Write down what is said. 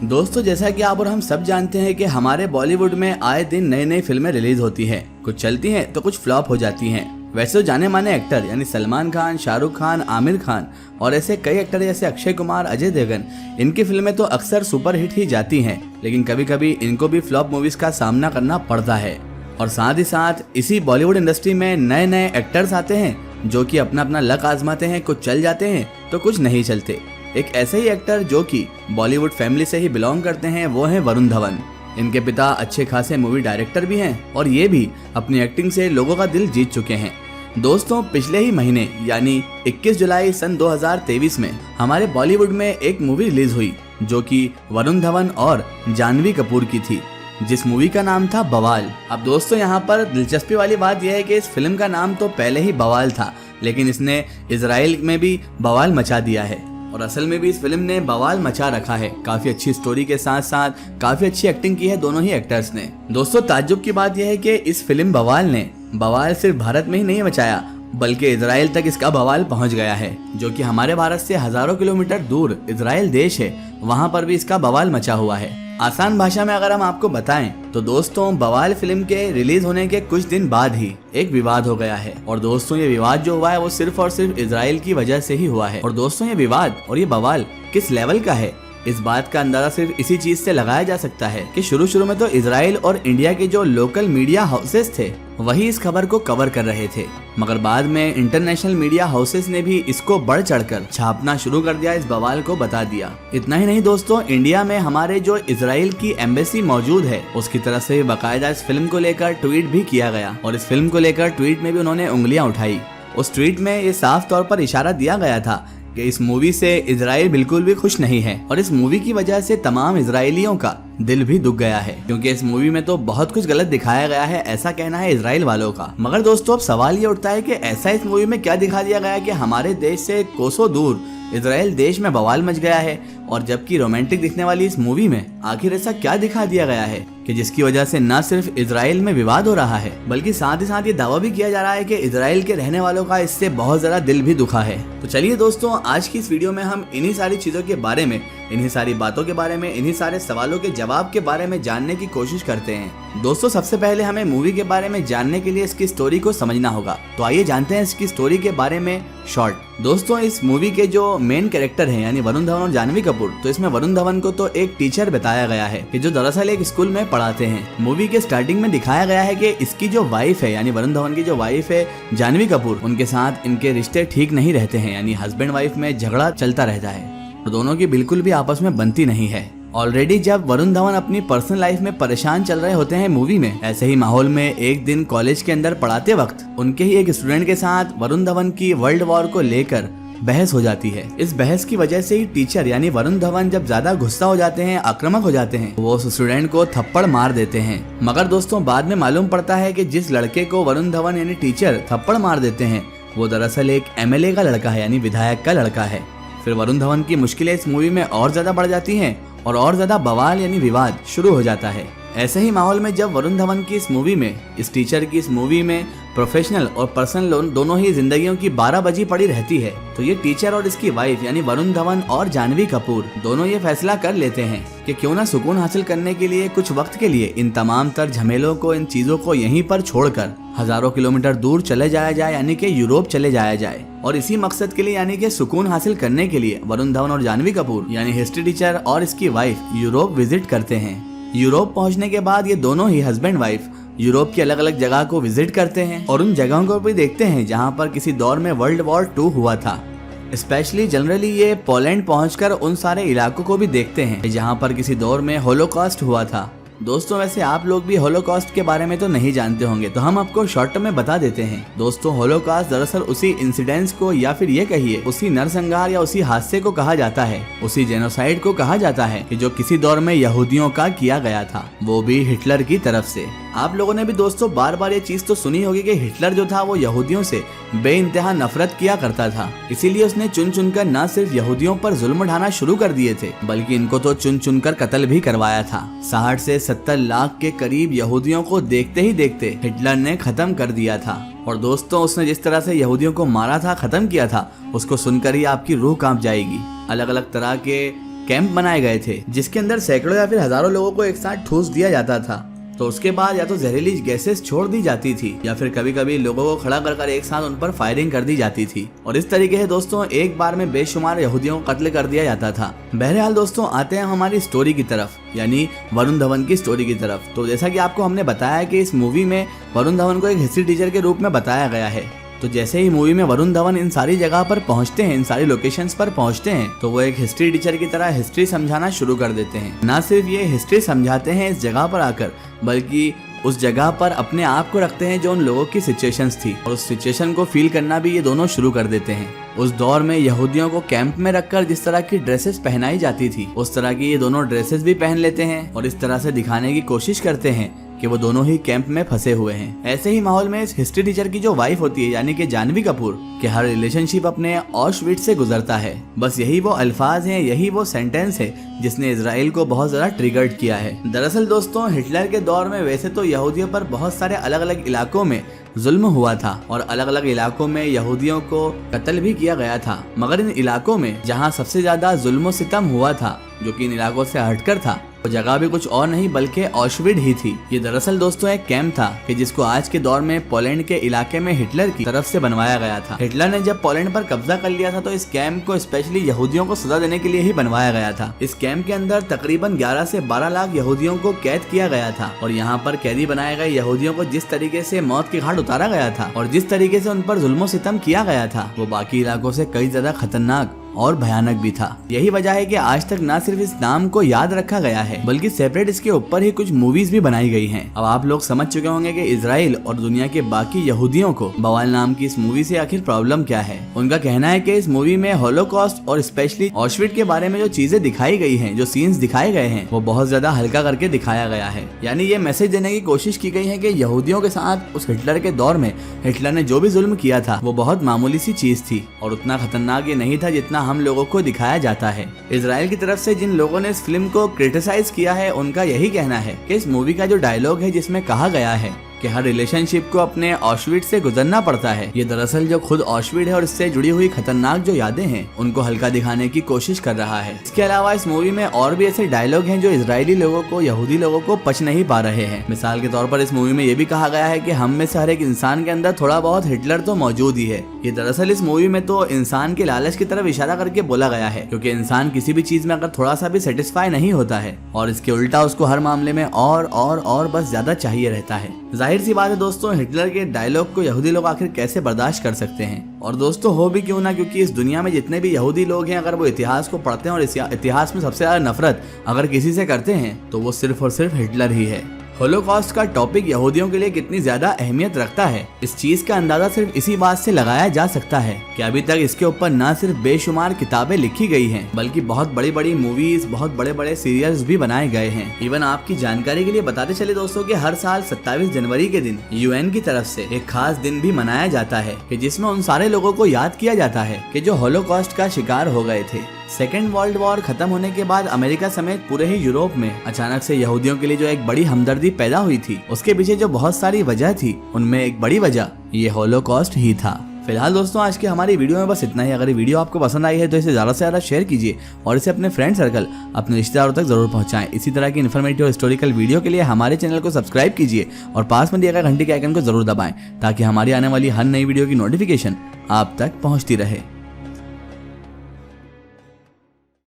दोस्तों, जैसा कि आप और हम सब जानते हैं कि हमारे बॉलीवुड में आए दिन नई नई फिल्में रिलीज होती हैं। कुछ चलती हैं तो कुछ फ्लॉप हो जाती हैं। वैसे तो जाने माने एक्टर यानी सलमान खान, शाहरुख खान, आमिर खान और ऐसे कई एक्टर जैसे अक्षय कुमार, अजय देवगन, इनकी फिल्में तो अक्सर सुपरहिट ही जाती हैं, लेकिन कभी कभी इनको भी फ्लॉप मूवीज का सामना करना पड़ता है। और साथ ही साथ इसी बॉलीवुड इंडस्ट्री में नए नए एक्टर्स आते हैं जो कि अपना अपना लक आजमाते हैं। कुछ चल जाते हैं तो कुछ नहीं चलते। एक ऐसे ही एक्टर जो कि बॉलीवुड फैमिली से ही बिलोंग करते हैं वो हैं वरुण धवन। इनके पिता अच्छे खासे मूवी डायरेक्टर भी हैं और ये भी अपनी एक्टिंग से लोगों का दिल जीत चुके हैं। दोस्तों, पिछले ही महीने यानी 21 जुलाई सन 2023 में हमारे बॉलीवुड में एक मूवी रिलीज हुई जो कि वरुण धवन और जानवी कपूर की थी, जिस मूवी का नाम था बवाल। अब दोस्तों, यहाँ पर दिलचस्पी वाली बात यह है कि इस फिल्म का नाम तो पहले ही बवाल था, लेकिन इसने इजराइल में भी बवाल मचा दिया है और असल में भी इस फिल्म ने बवाल मचा रखा है। काफी अच्छी स्टोरी के साथ साथ काफी अच्छी एक्टिंग की है दोनों ही एक्टर्स ने। दोस्तों, ताज्जुब की बात यह है कि इस फिल्म बवाल ने बवाल सिर्फ भारत में ही नहीं मचाया बल्कि इजराइल तक इसका बवाल पहुंच गया है, जो कि हमारे भारत से हजारों किलोमीटर दूर इजराइल देश है, वहां पर भी इसका बवाल मचा हुआ है। आसान भाषा में अगर हम आपको बताएं तो दोस्तों, बवाल फिल्म के रिलीज होने के कुछ दिन बाद ही एक विवाद हो गया है। और दोस्तों, ये विवाद जो हुआ है वो सिर्फ और सिर्फ इजराइल की वजह से ही हुआ है। और दोस्तों, ये विवाद और ये बवाल किस लेवल का है, इस बात का अंदाजा सिर्फ इसी चीज से लगाया जा सकता है कि शुरू में तो इजराइल और इंडिया के जो लोकल मीडिया हाउसेस थे वही इस खबर को कवर कर रहे थे, मगर बाद में इंटरनेशनल मीडिया हाउसेस ने भी इसको बढ़ चढ़कर छापना शुरू कर दिया, इस बवाल को बता दिया। इतना ही नहीं दोस्तों, इंडिया में हमारे जो इजराइल की एम्बेसी मौजूद है उसकी तरफ से बाकायदा इस फिल्म को लेकर ट्वीट भी किया गया और इस फिल्म को लेकर ट्वीट में भी उन्होंने उंगलियां उठाई। उस ट्वीट में ये साफ तौर पर इशारा दिया गया था कि इस मूवी से इजराइल बिल्कुल भी खुश नहीं है और इस मूवी की वजह से तमाम इजरायलियों का दिल भी दुख गया है, क्योंकि इस मूवी में तो बहुत कुछ गलत दिखाया गया है, ऐसा कहना है इजराइल वालों का। मगर दोस्तों, अब सवाल ये उठता है कि ऐसा इस मूवी में क्या दिखा दिया गया कि हमारे देश से कोसों दूर इजराइल देश में बवाल मच गया है, और जबकि रोमांटिक दिखने वाली इस मूवी में आखिर ऐसा क्या दिखा दिया गया है कि जिसकी वजह से न सिर्फ इजराइल में विवाद हो रहा है बल्कि साथ ही साथ ये दावा भी किया जा रहा है कि इजराइल के रहने वालों का इससे बहुत ज्यादा दिल भी दुखा है। तो चलिए दोस्तों, आज की इस वीडियो में हम इन्हीं सारी चीजों के बारे में, इन्हीं सारी बातों के बारे में, इन्हीं सारे सवालों के जवाब के बारे में जानने की कोशिश करते हैं। दोस्तों, सबसे पहले हमें मूवी के बारे में जानने के लिए इसकी स्टोरी को समझना होगा, तो आइए जानते हैं इसकी स्टोरी के बारे में शॉर्ट। दोस्तों, इस मूवी के जो मेन कैरेक्टर हैं यानी वरुण धवन और जानवी कपूर, तो इसमें वरुण धवन को तो एक टीचर बताया गया है कि जो दरअसल एक स्कूल में पढ़ाते हैं। मूवी के स्टार्टिंग में दिखाया गया है कि इसकी जो वाइफ है यानी वरुण धवन की जो वाइफ है जानवी कपूर, उनके साथ इनके रिश्ते ठीक नहीं रहते हैं, यानी हस्बैंड वाइफ में झगड़ा चलता रहता है और दोनों की बिल्कुल भी आपस में बनती नहीं है। ऑलरेडी जब वरुण धवन अपनी पर्सनल लाइफ में परेशान चल रहे होते हैं मूवी में, ऐसे ही माहौल में एक दिन कॉलेज के अंदर पढ़ाते वक्त उनके ही एक स्टूडेंट के साथ वरुण धवन की वर्ल्ड वॉर को लेकर बहस हो जाती है। इस बहस की वजह से ही टीचर यानी वरुण धवन जब ज्यादा गुस्सा हो जाते हैं, आक्रामक हो जाते हैं, वो उस स्टूडेंट को थप्पड़ मार देते हैं। मगर दोस्तों, बाद में मालूम पड़ता है कि जिस लड़के को वरुण धवन यानी टीचर थप्पड़ मार देते हैं वो दरअसल एक MLA का लड़का है यानी विधायक का लड़का है। फिर वरुण धवन की मुश्किलें इस मूवी में और ज्यादा बढ़ जाती हैं और ज्यादा बवाल यानी विवाद शुरू हो जाता है। ऐसे ही माहौल में जब वरुण धवन की इस मूवी में, इस टीचर की इस मूवी में प्रोफेशनल और पर्सनल दोनों ही जिंदगियों की 12 बजी पड़ी रहती है, तो ये टीचर और इसकी वाइफ यानी वरुण धवन और जानवी कपूर दोनों ये फैसला कर लेते हैं कि क्यों ना सुकून हासिल करने के लिए कुछ वक्त के लिए इन तमाम तर झमेलों को, इन चीजों को यहीं पर छोड़कर हजारों किलोमीटर दूर चले जाया जाए, यानी कि यूरोप चले जाया जाए। और इसी मकसद के लिए यानी कि सुकून हासिल करने के लिए वरुण धवन और जानवी कपूर यानी हिस्ट्री टीचर और इसकी वाइफ यूरोप विजिट करते हैं। यूरोप पहुंचने के बाद ये दोनों ही हस्बैंड वाइफ यूरोप की अलग अलग जगह को विजिट करते हैं और उन जगहों को भी देखते हैं जहां पर किसी दौर में वर्ल्ड वॉर 2 हुआ था। स्पेशली जनरली ये पोलैंड पहुंचकर उन सारे इलाकों को भी देखते हैं जहां पर किसी दौर में होलोकॉस्ट हुआ था। दोस्तों, वैसे आप लोग भी होलोकॉस्ट के बारे में तो नहीं जानते होंगे, तो हम आपको शॉर्ट में बता देते हैं। दोस्तों, होलोकॉस्ट दरअसल उसी इंसिडेंट्स को या फिर ये कहिए उसी नरसंहार या उसी हादसे को कहा जाता है, उसी जेनोसाइड को कहा जाता है कि जो किसी दौर में यहूदियों का किया गया था, वो भी हिटलर की तरफ से। आप लोगों ने भी दोस्तों बार बार ये चीज तो सुनी होगी कि हिटलर जो था वो यहूदियों से बेइंतहा नफरत किया करता था, इसीलिए उसने चुन चुनकर न सिर्फ यहूदियों पर जुल्म ढाना शुरू कर दिए थे बल्कि इनको तो चुन चुनकर कत्ल भी करवाया था। 60 से 70 लाख के करीब यहूदियों को देखते ही देखते हिटलर ने खत्म कर दिया था। और दोस्तों, उसने जिस तरह से यहूदियों को मारा था, खत्म किया था, उसको सुनकर ही आपकी रूह कांप जाएगी। अलग अलग तरह के कैंप बनाए गए थे जिसके अंदर सैकड़ों या फिर हजारों लोगों को एक साथ ठूस दिया जाता था। तो उसके बाद या तो जहरीली गैसेस छोड़ दी जाती थी या फिर कभी कभी लोगों को खड़ा कर एक साथ उन पर फायरिंग कर दी जाती थी और इस तरीके से दोस्तों एक बार में बेशुमार यहूदियों को कत्ल कर दिया जाता था। बहरहाल दोस्तों आते हैं हमारी स्टोरी की तरफ, यानी वरुण धवन की स्टोरी की तरफ। तो जैसा कि आपको हमने बताया कि इस मूवी में वरुण धवन को एक हिस्ट्री टीचर के रूप में बताया गया है। तो जैसे ही मूवी में वरुण धवन इन सारी जगह पर पहुंचते हैं, इन सारी लोकेशंस पर पहुंचते हैं, तो वो एक हिस्ट्री टीचर की तरह हिस्ट्री समझाना शुरू कर देते हैं। ना सिर्फ ये हिस्ट्री समझाते हैं इस जगह पर आकर, बल्कि उस जगह पर अपने आप को रखते हैं जो उन लोगों की सिचुएशंस थी और उस सिचुएशन को फील करना भी ये दोनों शुरू कर देते हैं। उस दौर में यहूदियों को कैंप में रखकर जिस तरह की ड्रेसेस पहनाई जाती थी उस तरह की ये दोनों ड्रेसेस भी पहन लेते हैं और इस तरह से दिखाने की कोशिश करते हैं कि वो दोनों ही कैंप में फंसे हुए हैं। ऐसे ही माहौल में इस हिस्ट्री टीचर की जो वाइफ होती है यानी कि जानवी कपूर के हर रिलेशनशिप अपने ऑशविट्ज से गुजरता है। बस यही वो अल्फाज हैं, यही वो सेंटेंस है जिसने इजराइल को बहुत ज्यादा ट्रिगर्ड किया है। दरअसल दोस्तों हिटलर के दौर में वैसे तो यहूदियों पर बहुत सारे अलग अलग इलाकों में जुल्म हुआ था और अलग अलग इलाकों में यहूदियों को कत्ल भी किया गया था, मगर इन इलाकों में जहां सबसे ज्यादा जुल्म सितम हुआ था, जो कि इन इलाकों से हटकर था, वो जगह भी कुछ और नहीं बल्कि ऑशविट्ज ही थी। ये दरअसल दोस्तों एक कैंप था कि जिसको आज के दौर में पोलैंड के इलाके में हिटलर की तरफ से बनवाया गया था। हिटलर ने जब पोलैंड पर कब्जा कर लिया था तो इस कैंप को स्पेशली यहूदियों को सजा देने के लिए ही बनवाया गया था। इस कैंप के अंदर तकरीबन 11 से 12 लाख यहूदियों को कैद किया गया था और यहाँ पर कैदी बनाए गए यहूदियों को जिस तरीके से मौत के घाट उतारा गया था और जिस तरीके से उन पर जुल्म सितम किया गया था वो बाकी इलाकों से कई ज्यादा खतरनाक और भयानक भी था। यही वजह है कि आज तक न सिर्फ इस नाम को याद रखा गया है बल्कि सेपरेट इसके ऊपर ही कुछ मूवीज भी बनाई गई हैं। अब आप लोग समझ चुके होंगे कि इजराइल और दुनिया के बाकी यहूदियों को बवाल नाम की इस मूवी से आखिर प्रॉब्लम क्या है। उनका कहना है कि इस मूवी में होलोकॉस्ट और स्पेशली ऑशविट्ज के बारे में जो चीजें दिखाई गई हैं, जो सीन्स दिखाए गए हैं, वो बहुत ज्यादा हल्का करके दिखाया गया है। यानी ये मैसेज देने की कोशिश की गई है कि यहूदियों के साथ उस हिटलर के दौर में हिटलर ने जो भी जुल्म किया था वो बहुत मामूली सी चीज थी और उतना खतरनाक ये नहीं था जितना हम लोगों को दिखाया जाता है। इजराइल की तरफ से जिन लोगों ने इस फिल्म को क्रिटिसाइज किया है उनका यही कहना है कि इस मूवी का जो डायलॉग है जिसमें कहा गया है कि हर रिलेशनशिप को अपने ऑशविट्ज से गुजरना पड़ता है, ये दरअसल जो खुद ऑशविट्ज है और इससे जुड़ी हुई खतरनाक जो यादें हैं उनको हल्का दिखाने की कोशिश कर रहा है। इसके अलावा इस मूवी में और भी ऐसे डायलॉग हैं जो इजरायली लोगों को, यहूदी लोगों को पच नहीं पा रहे हैं। मिसाल के तौर पर इस मूवी में ये भी कहा गया है कि हम में से हर एक इंसान के अंदर थोड़ा बहुत हिटलर तो मौजूद ही है। ये दरअसल इस मूवी में तो इंसान के लालच की तरफ इशारा करके बोला गया है, क्योंकि इंसान किसी भी चीज में अगर थोड़ा सा भी सेटिस्फाई नहीं होता है और इसके उल्टा उसको हर मामले में और बस ज्यादा चाहिए रहता है। जाहिर सी बात है दोस्तों हिटलर के डायलॉग को यहूदी लोग आखिर कैसे बर्दाश्त कर सकते हैं। और दोस्तों हो भी क्यों ना, क्योंकि इस दुनिया में जितने भी यहूदी लोग हैं अगर वो इतिहास को पढ़ते हैं और इतिहास में सबसे ज्यादा नफरत अगर किसी से करते हैं तो वो सिर्फ और सिर्फ हिटलर ही है। होलोकॉस्ट का टॉपिक यहूदियों के लिए कितनी ज्यादा अहमियत रखता है इस चीज का अंदाजा सिर्फ इसी बात से लगाया जा सकता है कि अभी तक इसके ऊपर न सिर्फ बेशुमार किताबें लिखी गई हैं बल्कि बहुत बड़ी बड़ी मूवीज, बहुत बड़े बड़े सीरियल्स भी बनाए गए हैं। इवन आपकी जानकारी के लिए बताते चले दोस्तों कि हर साल 27 जनवरी के दिन यूएन की तरफ से एक खास दिन भी मनाया जाता है कि जिसमें उन सारे लोगों को याद किया जाता है कि जो होलोकॉस्ट का शिकार हो गए थे। सेकेंड वर्ल्ड वॉर खत्म होने के बाद अमेरिका समेत पूरे ही यूरोप में अचानक से यहूदियों के लिए जो एक बड़ी हमदर्दी पैदा हुई थी उसके पीछे जो बहुत सारी वजह थी उनमें एक बड़ी वजह ये होलोकॉस्ट ही था। फिलहाल दोस्तों आज की हमारी वीडियो में बस इतना ही। अगर ये वीडियो आपको पसंद आई है तो इसे ज़्यादा से ज़्यादा शेयर कीजिए और इसे अपने फ्रेंड सर्कल, अपने रिश्तेदारों तक जरूर पहुंचाएं। इसी तरह की इन्फॉर्मेटिव और हिस्टोरिकल वीडियो के लिए हमारे चैनल को सब्सक्राइब कीजिए और पास में दिए गए घंटी के आइकन को जरूर दबाएं ताकि हमारी आने वाली हर नई वीडियो की नोटिफिकेशन आप तक पहुंचती रहे।